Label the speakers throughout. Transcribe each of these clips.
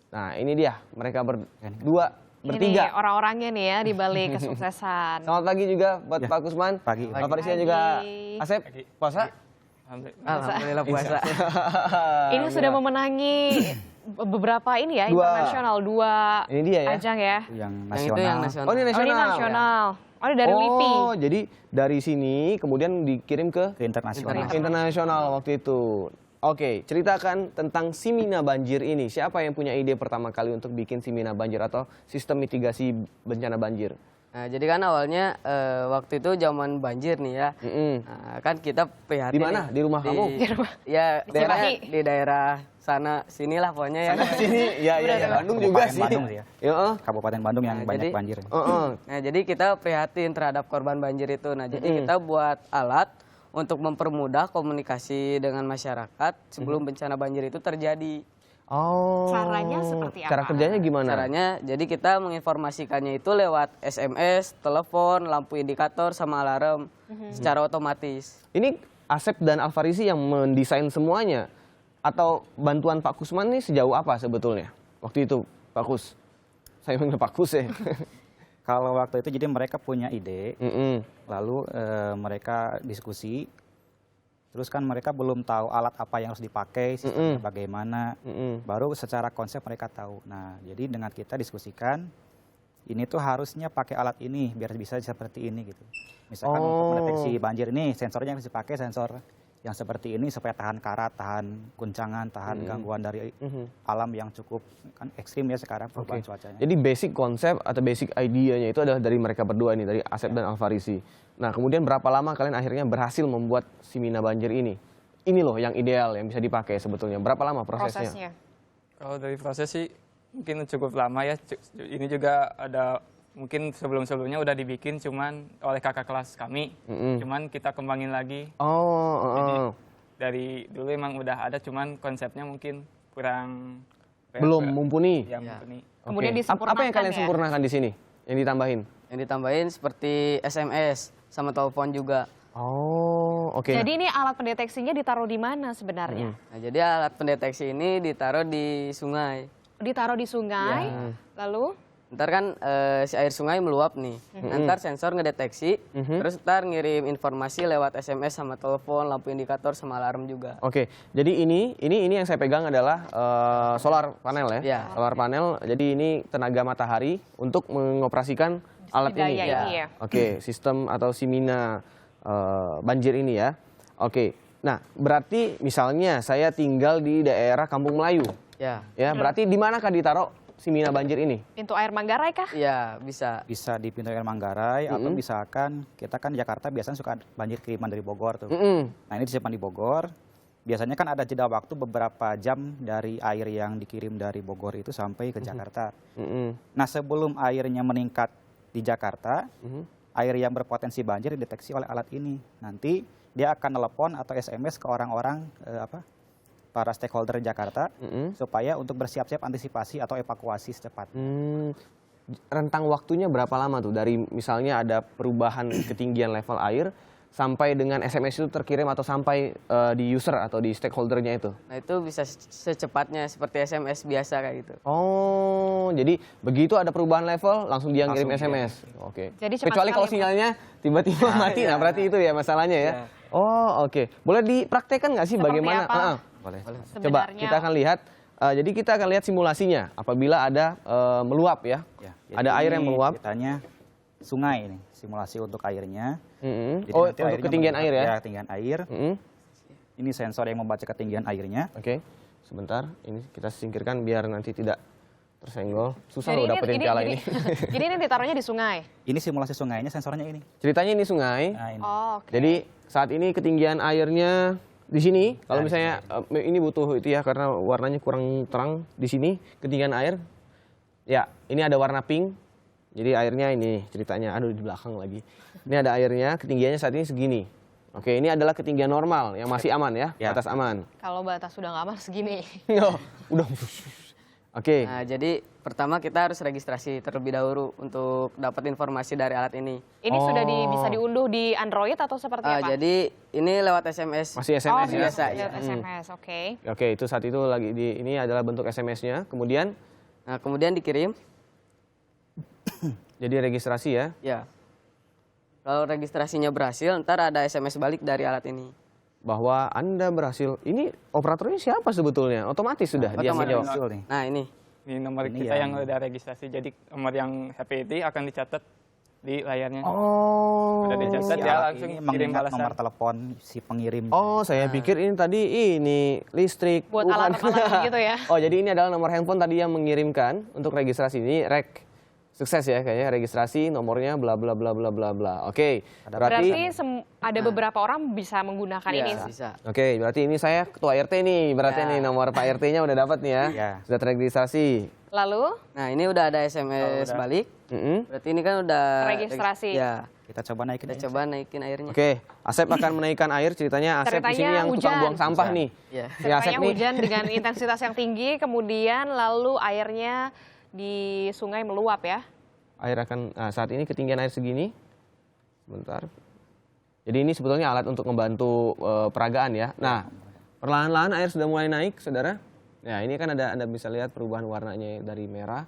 Speaker 1: Nah, ini dia mereka berdua, bertiga.
Speaker 2: Ini orang-orangnya nih ya di balik kesuksesan.
Speaker 1: Selamat pagi juga buat Pak Kusman.
Speaker 3: Pagi.
Speaker 1: Pak Faris juga Asep. Puasa?
Speaker 4: Alhamdulillah puasa.
Speaker 2: Ini sudah mememenangi beberapa ini ya, internasional, dua
Speaker 1: ini dia ya?
Speaker 2: ajang ya.
Speaker 3: Yang
Speaker 4: Yang itu yang nasional.
Speaker 1: Oh, ini
Speaker 2: Oh, ini
Speaker 1: nasional.
Speaker 2: nasional. Oh, ini dari LIPI.
Speaker 1: Oh, jadi dari sini kemudian dikirim ke
Speaker 3: internasional.
Speaker 1: internasional waktu itu. Oke, ceritakan tentang Simina Banjir ini. Siapa yang punya ide pertama kali untuk bikin Simina Banjir atau sistem mitigasi bencana banjir?
Speaker 4: Nah, jadi kan awalnya waktu itu zaman banjir nih ya. Nah, kan kita prihatin.
Speaker 1: Di mana?
Speaker 4: nih.
Speaker 1: Di rumah kamu?
Speaker 4: Di rumah. Ya, di daerah sana sinilah pokoknya ya.
Speaker 1: Sini, ya, Bandung juga
Speaker 3: Kabupaten
Speaker 1: sih.
Speaker 3: Bandung sih ya.
Speaker 1: Ya,
Speaker 3: Kabupaten Bandung yang banyak
Speaker 4: jadi-
Speaker 3: banjir.
Speaker 4: Nah, jadi kita prihatin terhadap korban banjir itu. Nah, jadi kita buat alat untuk mempermudah komunikasi dengan masyarakat sebelum bencana banjir itu terjadi.
Speaker 1: Oh.
Speaker 2: Caranya seperti apa?
Speaker 1: Cara kerjanya gimana?
Speaker 4: Caranya, jadi kita menginformasikannya itu lewat SMS, telepon, lampu indikator, sama alarm secara otomatis.
Speaker 1: Ini Asep dan Alfarisi yang mendesain semuanya? Atau bantuan Pak Kusman nih sejauh apa sebetulnya? Waktu itu, Pak Kus. Saya panggil Pak Kus ya.
Speaker 3: Kalau waktu itu jadi mereka punya ide, lalu mereka diskusi. Terus kan mereka belum tahu alat apa yang harus dipakai, sistemnya bagaimana. Baru secara konsep mereka tahu. Nah, jadi dengan kita diskusikan, ini tuh harusnya pakai alat ini biar bisa seperti ini gitu. Misalkan untuk mendeteksi banjir ini sensornya harus dipakai sensor yang seperti ini supaya tahan karat, tahan guncangan, tahan gangguan dari alam yang cukup kan ekstrim ya sekarang perubahan cuacanya.
Speaker 1: Jadi basic konsep atau basic idenya itu adalah dari mereka berdua ini, dari Asep dan Alfarisi. Nah, kemudian berapa lama kalian akhirnya berhasil membuat Simina Banjir ini? Ini loh yang ideal, yang bisa dipakai sebetulnya. Berapa lama prosesnya?
Speaker 5: Kalau dari proses sih mungkin cukup lama ya. Ini juga ada mungkin sebelum-sebelumnya udah dibikin cuman oleh kakak kelas kami. Cuman kita kembangin lagi. Jadi dari dulu emang udah ada cuman konsepnya mungkin kurang
Speaker 1: belum mumpuni.
Speaker 5: Ya, mumpuni.
Speaker 2: Kemudian
Speaker 1: Oke.
Speaker 2: disempurnakan
Speaker 1: Apa yang kalian
Speaker 2: ya?
Speaker 1: sempurnakan di sini? Yang ditambahin?
Speaker 4: Yang ditambahin seperti SMS sama telepon juga.
Speaker 1: Oh, oke.
Speaker 2: Jadi ini alat pendeteksinya ditaruh di mana sebenarnya?
Speaker 4: Nah, jadi alat pendeteksi ini ditaruh di sungai.
Speaker 2: Ditaruh di sungai, lalu
Speaker 4: Ntar kan si air sungai meluap nih. Ntar sensor ngedeteksi, terus ntar ngirim informasi lewat SMS sama telepon, lampu indikator sama alarm juga.
Speaker 1: Oke, jadi ini yang saya pegang adalah solar panel ya.
Speaker 4: Ya.
Speaker 1: Solar panel. Jadi ini tenaga matahari untuk mengoperasikan alat ini.
Speaker 2: daya ini ya.
Speaker 1: Oke, sistem atau Simina banjir ini ya. Oke. Nah, berarti misalnya saya tinggal di daerah Kampung Melayu.
Speaker 4: Ya,
Speaker 1: Ya, berarti di manakah ditaruh Simina banjir ini?
Speaker 2: pintu air Manggarai kah?
Speaker 4: ya bisa.
Speaker 3: Bisa di pintu air Manggarai atau misalkan kita kan di Jakarta biasanya suka banjir kiriman dari Bogor tuh. Nah, ini disimpan di Bogor. Biasanya kan ada jeda waktu beberapa jam dari air yang dikirim dari Bogor itu sampai ke Jakarta. Nah, sebelum airnya meningkat di Jakarta, air yang berpotensi banjir dideteksi oleh alat ini. Nanti dia akan telepon atau SMS ke orang-orang para stakeholder Jakarta supaya untuk bersiap-siap antisipasi atau evakuasi secepatnya.
Speaker 1: Rentang waktunya berapa lama tuh dari misalnya ada perubahan ketinggian level air sampai dengan SMS itu terkirim atau sampai di user atau di stakeholdernya itu?
Speaker 4: Nah, itu bisa secepatnya seperti SMS biasa kayak gitu.
Speaker 1: Oh, jadi begitu ada perubahan level langsung dia ngirim SMS. Oke.
Speaker 2: Jadi cepat
Speaker 1: Kecuali kalau
Speaker 2: sekali,
Speaker 1: sinyalnya tiba-tiba mati, nah berarti itu ya masalahnya ya. Oh, oke. Boleh dipraktekkan nggak sih
Speaker 2: Seperti
Speaker 1: bagaimana?
Speaker 2: apa?
Speaker 3: Boleh.
Speaker 1: Coba
Speaker 2: Sebenarnya.
Speaker 1: kita akan lihat. Jadi kita akan lihat simulasinya apabila ada meluap ya.
Speaker 3: Ya,
Speaker 1: Ada
Speaker 3: jadi
Speaker 1: air yang
Speaker 3: ini
Speaker 1: meluap.
Speaker 3: Ceritanya sungai ini, simulasi untuk airnya. Jadi
Speaker 1: Oh,
Speaker 3: nanti
Speaker 1: untuk
Speaker 3: airnya
Speaker 1: ketinggian air ya?
Speaker 3: ketinggian air. Ini sensor yang membaca ketinggian airnya.
Speaker 1: Oke. Sebentar, ini kita singkirkan biar nanti tidak tersenggol. Susah loh dapetin piala ini.
Speaker 2: Jadi ini ditaruhnya di sungai.
Speaker 3: Ini simulasi sungainya, sensornya ini.
Speaker 1: Ceritanya ini sungai.
Speaker 3: Nah, ini.
Speaker 2: Oh, oke.
Speaker 1: Jadi saat ini ketinggian airnya di sini. Kalau misalnya ini butuh itu ya karena warnanya kurang terang di sini ketinggian air. Ya, ini ada warna pink. Jadi airnya ini ceritanya, aduh di belakang lagi. Ini ada airnya, ketinggiannya saat ini segini. Oke, ini adalah ketinggian normal yang masih aman ya,
Speaker 3: Ya.
Speaker 1: batas aman.
Speaker 2: Kalau batas sudah nggak aman segini.
Speaker 1: Oh, udah. Oke.
Speaker 4: Nah, jadi pertama kita harus registrasi terlebih dahulu untuk dapat informasi dari alat ini.
Speaker 2: Ini sudah bisa diunduh di Android atau seperti apa?
Speaker 4: Jadi ini lewat SMS.
Speaker 1: Masih SMS ya?
Speaker 4: biasa,
Speaker 2: lewat SMS, oke.
Speaker 1: Oke, itu saat itu lagi ini adalah bentuk SMS-nya. Kemudian
Speaker 4: Nah, kemudian dikirim.
Speaker 1: Jadi registrasi ya.
Speaker 4: Ya. Kalau registrasinya berhasil, ntar ada SMS balik dari alat ini.
Speaker 1: Bahwa Anda berhasil. Ini operatornya siapa sebetulnya? Otomatis sudah dia
Speaker 4: Otomatis.
Speaker 1: menjawab.
Speaker 3: Muncul nih.
Speaker 4: Nah, ini.
Speaker 5: Ini nomor
Speaker 3: Ini
Speaker 5: kita
Speaker 3: yang-
Speaker 5: yang udah registrasi. Jadi nomor yang HPT akan dicatat di layarnya.
Speaker 1: Oh.
Speaker 5: Udah dicatat
Speaker 3: Si
Speaker 5: ya
Speaker 3: alat
Speaker 5: langsung
Speaker 3: ini
Speaker 5: kirim
Speaker 3: mengingat
Speaker 5: balasan.
Speaker 3: nomor telepon si pengirim.
Speaker 1: Oh, saya pikir ini tadi ini listrik.
Speaker 2: Buat
Speaker 1: Bukan.
Speaker 2: alarm-alarm gitu ya.
Speaker 1: Oh, jadi ini adalah nomor handphone tadi yang mengirimkan untuk registrasi. Ini rek. Sukses ya kayaknya registrasi nomornya bla bla bla bla bla bla. Oke.
Speaker 2: Berarti ada beberapa orang bisa menggunakan
Speaker 4: Ya,
Speaker 2: ini.
Speaker 4: bisa.
Speaker 1: Oke, berarti ini saya ketua RT nih. Berarti nih nomor Pak RT-nya udah dapat nih ya.
Speaker 3: Ya.
Speaker 1: Sudah terregistrasi.
Speaker 2: Lalu
Speaker 4: Nah, ini udah ada SMS balik.
Speaker 1: Mm-mm.
Speaker 4: Berarti ini kan udah
Speaker 2: Registrasi.
Speaker 4: Ya.
Speaker 3: Kita coba naikin.
Speaker 4: Kita coba naikin airnya.
Speaker 1: Oke, Asep akan menaikkan air. Ceritanya Asep di sini
Speaker 2: Ceritanya
Speaker 1: yang tukang
Speaker 2: hujan.
Speaker 1: buang sampah nih.
Speaker 4: Ya.
Speaker 1: Si Asep
Speaker 2: ceritanya
Speaker 1: nih.
Speaker 2: hujan dengan intensitas yang tinggi, kemudian lalu airnya di sungai meluap ya.
Speaker 1: Air akan saat ini ketinggian air segini. Sebentar. Jadi ini sebetulnya alat untuk membantu peragaan ya. Nah, perlahan-lahan air sudah mulai naik, Saudara. Ya, ini kan Anda bisa lihat perubahan warnanya dari merah.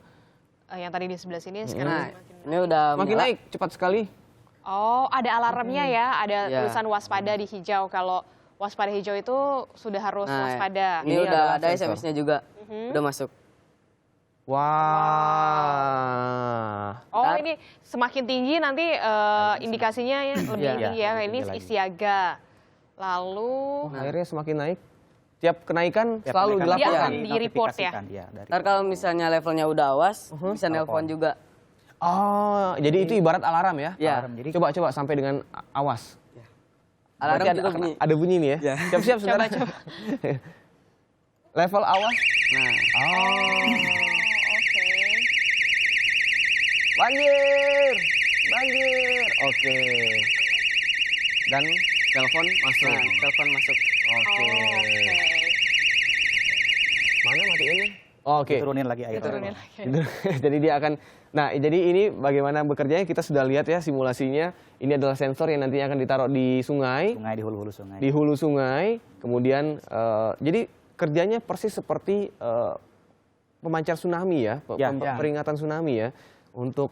Speaker 2: Yang tadi di sebelah sini sekarang
Speaker 4: Nah, ini udah
Speaker 1: Makin
Speaker 4: menyala.
Speaker 1: naik cepat sekali.
Speaker 2: Oh, ada alarmnya ya, ada
Speaker 4: Ya.
Speaker 2: tulisan waspada di hijau. Kalau waspada hijau itu sudah harus
Speaker 4: Nah,
Speaker 2: waspada.
Speaker 4: ini
Speaker 1: Ini adalah
Speaker 4: udah ada
Speaker 1: sensor.
Speaker 4: SMS-nya juga. Udah masuk.
Speaker 1: Wah.
Speaker 2: Oh,
Speaker 4: Ntar-
Speaker 2: ini semakin tinggi nanti indikasinya ya lebih
Speaker 4: Iya.
Speaker 2: tinggi ya. Ini
Speaker 3: Tinggi lagi.
Speaker 2: siaga. Lalu
Speaker 1: Airnya semakin naik. Tiap kenaikan
Speaker 3: Tiap
Speaker 1: selalu
Speaker 3: kenaikan
Speaker 2: Dia
Speaker 1: dilaporkan.
Speaker 2: akan di-report ya?
Speaker 3: notifikasikan, iya, dari
Speaker 4: Ntar kalau misalnya levelnya udah awas, bisa nelpon juga.
Speaker 1: Oh, jadi itu ibarat alarm ya?
Speaker 4: Ya.
Speaker 3: alarm. Jadi
Speaker 1: Coba sampai dengan awas.
Speaker 4: Alarm
Speaker 1: Berarti
Speaker 4: juga
Speaker 1: ada,
Speaker 4: bunyi.
Speaker 1: ada bunyi nih ya?
Speaker 4: Ya.
Speaker 1: Siap-siap, saudara. Level awas.
Speaker 4: Nah,
Speaker 2: oke.
Speaker 1: Banjir! Banjir! Oke. Dan telepon masuk.
Speaker 4: nah, telepon masuk.
Speaker 1: Oke. Mana matiin? Oh, oke.
Speaker 3: turunin lagi air.
Speaker 2: Turunin lagi.
Speaker 1: Jadi dia akan, nah jadi ini bagaimana bekerjanya kita sudah lihat ya simulasinya. Ini adalah sensor yang nantinya akan ditaruh di sungai,
Speaker 3: Sungai di hulu-hulu sungai.
Speaker 1: di hulu sungai. Kemudian jadi kerjanya persis seperti pemancar tsunami ya,
Speaker 3: Ya.
Speaker 1: peringatan tsunami ya, untuk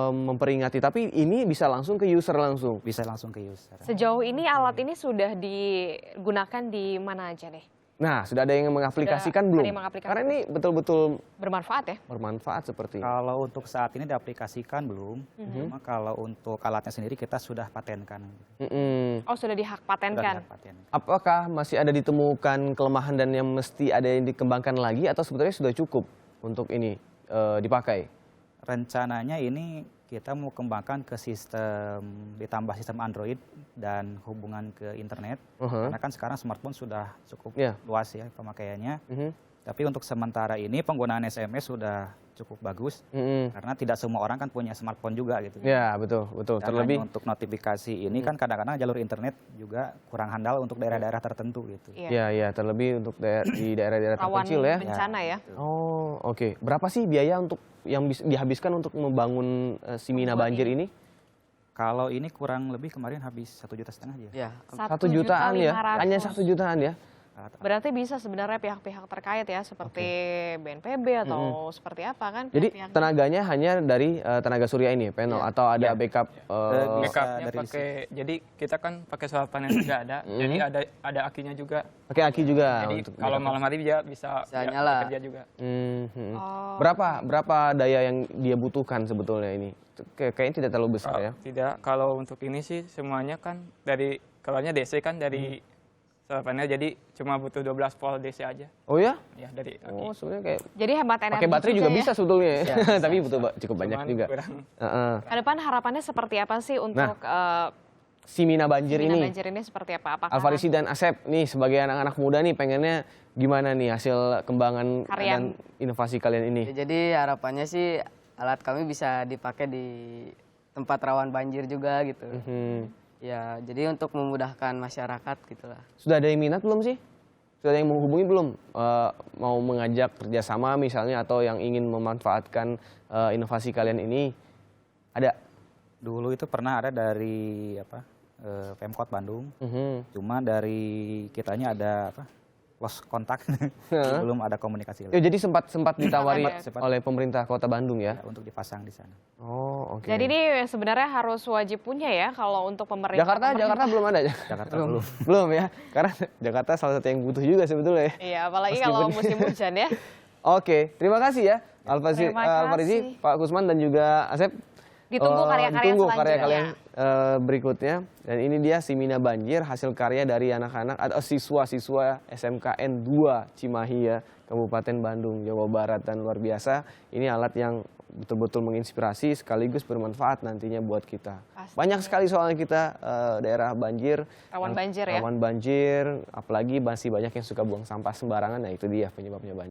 Speaker 1: memperingati. Tapi ini bisa langsung ke user langsung.
Speaker 3: Bisa langsung ke user.
Speaker 2: Sejauh ini alat ini sudah digunakan di mana aja nih?
Speaker 1: Nah sudah ada yang mengaplikasikan
Speaker 2: Sudah
Speaker 1: belum?
Speaker 2: ada yang mengaplikasikan.
Speaker 1: Karena ini betul-betul
Speaker 2: Bermanfaat ya?
Speaker 1: bermanfaat seperti.
Speaker 3: Kalau untuk saat ini diaplikasikan belum.
Speaker 2: Mhm.
Speaker 3: Cuma kalau untuk alatnya sendiri kita sudah patenkan.
Speaker 1: Mm-mm.
Speaker 2: Oh, sudah dihak patenkan.
Speaker 3: Sudah patenkan.
Speaker 1: Apakah masih ada ditemukan kelemahan dan yang mesti ada yang dikembangkan lagi atau sebetulnya sudah cukup untuk ini dipakai?
Speaker 3: Rencananya ini kita mau kembangkan ke sistem, ditambah sistem Android dan hubungan ke internet. Karena kan sekarang smartphone sudah cukup
Speaker 1: Iya.
Speaker 3: luas ya pemakaiannya.
Speaker 1: Mhm.
Speaker 3: Tapi untuk sementara ini penggunaan SMS sudah cukup bagus.
Speaker 1: Mm-mm.
Speaker 3: Karena tidak semua orang kan punya smartphone juga gitu.
Speaker 1: Ya betul betul.
Speaker 3: Dan
Speaker 1: Terlebih
Speaker 3: hanya untuk notifikasi ini kan kadang-kadang jalur internet juga kurang handal untuk daerah-daerah tertentu gitu.
Speaker 2: Iya.
Speaker 1: ya terlebih untuk di daerah-daerah
Speaker 2: Rawan
Speaker 1: terpencil ya.
Speaker 2: bencana ya.
Speaker 1: Oh oke. Berapa sih biaya untuk yang dihabiskan untuk membangun Simina
Speaker 2: Membuat
Speaker 1: banjir ini?
Speaker 3: Kalau ini kurang lebih kemarin habis 1,5 juta aja.
Speaker 4: Ya.
Speaker 1: 1 jutaan ya?
Speaker 2: 1.500.000.
Speaker 1: Hanya 1 jutaan ya?
Speaker 2: Berarti bisa sebenarnya pihak-pihak terkait ya, seperti BNPB atau seperti apa kan?
Speaker 1: Jadi
Speaker 2: pihak-pihak.
Speaker 1: tenaganya hanya dari tenaga surya ini, panel atau ada backup?
Speaker 3: Bisa
Speaker 5: Backupnya
Speaker 3: dari
Speaker 5: pakai, jadi kita kan pakai solar panel juga ada, jadi ada akinya juga.
Speaker 1: Pakai aki juga.
Speaker 5: Jadi
Speaker 1: untuk
Speaker 5: kalau malam hari dia bisa
Speaker 4: nyala.
Speaker 5: kerja juga.
Speaker 1: Mhm.
Speaker 2: Oh.
Speaker 1: Berapa daya yang dia butuhkan sebetulnya ini? Kayaknya tidak terlalu besar ya.
Speaker 5: Tidak, kalau untuk ini sih semuanya kan dari keluarnya DC kan dari solar panel, jadi cuma butuh 12 volt DC aja.
Speaker 1: Oh ya?
Speaker 5: Ya dari aki.
Speaker 1: Oh sebenarnya kayak
Speaker 2: Jadi hemat energi.
Speaker 1: pakai baterai juga
Speaker 2: ya.
Speaker 1: bisa sebetulnya ya. Tapi butuh cukup banyak
Speaker 5: Cuman
Speaker 1: juga.
Speaker 5: kurang.
Speaker 1: Heeh.
Speaker 2: Ke depan harapannya seperti apa sih untuk
Speaker 1: Simina banjir
Speaker 2: Simina
Speaker 1: ini.
Speaker 2: banjir ini seperti apa? Apakah
Speaker 1: Alfarisi dan Asep nih sebagai anak-anak muda nih pengennya gimana nih hasil kembangan
Speaker 2: Karya.
Speaker 1: dan inovasi kalian ini?
Speaker 4: Ya, jadi harapannya sih alat kami bisa dipakai di tempat rawan banjir juga gitu.
Speaker 1: Mhm.
Speaker 4: Ya, jadi untuk memudahkan masyarakat gitulah.
Speaker 1: Sudah ada yang minat belum sih? Sudah ada yang menghubungi belum? Mau mengajak kerjasama misalnya atau yang ingin memanfaatkan inovasi kalian ini? Ada?
Speaker 3: Dulu itu pernah ada dari Pemkot Bandung.
Speaker 1: Mhm.
Speaker 3: Cuma dari kitanya ada lost kontak, belum ada komunikasi
Speaker 1: Ya,
Speaker 3: lagi
Speaker 1: jadi sempat ditawari
Speaker 3: Sempat.
Speaker 1: oleh pemerintah Kota Bandung ya.
Speaker 3: untuk dipasang di sana.
Speaker 1: Oh, oke.
Speaker 2: Jadi ini sebenarnya harus wajib punya ya kalau untuk pemerintah.
Speaker 1: Jakarta belum ada.
Speaker 3: Jakarta belum.
Speaker 1: Belum ya. Karena Jakarta salah satu yang butuh juga sebetulnya.
Speaker 2: Iya, apalagi kalau musim hujan ya.
Speaker 1: Oke, terima kasih ya
Speaker 2: Terima kasih.
Speaker 1: Alfarizi, Pak Kusman dan juga Asep.
Speaker 2: Ditunggu karya-karya
Speaker 1: Tunggu
Speaker 2: selanjutnya.
Speaker 1: karya-karya berikutnya. Dan ini dia Simina Banjir, hasil karya dari anak-anak atau siswa-siswa SMKN 2 Cimahi ya, Kabupaten Bandung, Jawa Barat. Dan luar biasa, ini alat yang betul-betul menginspirasi sekaligus bermanfaat nantinya buat kita.
Speaker 2: Pasti.
Speaker 1: Banyak sekali soalnya kita daerah banjir.
Speaker 2: Rawan banjir ya.
Speaker 1: Rawan banjir, apalagi masih banyak yang suka buang sampah sembarangan. Nah itu dia penyebabnya banjir.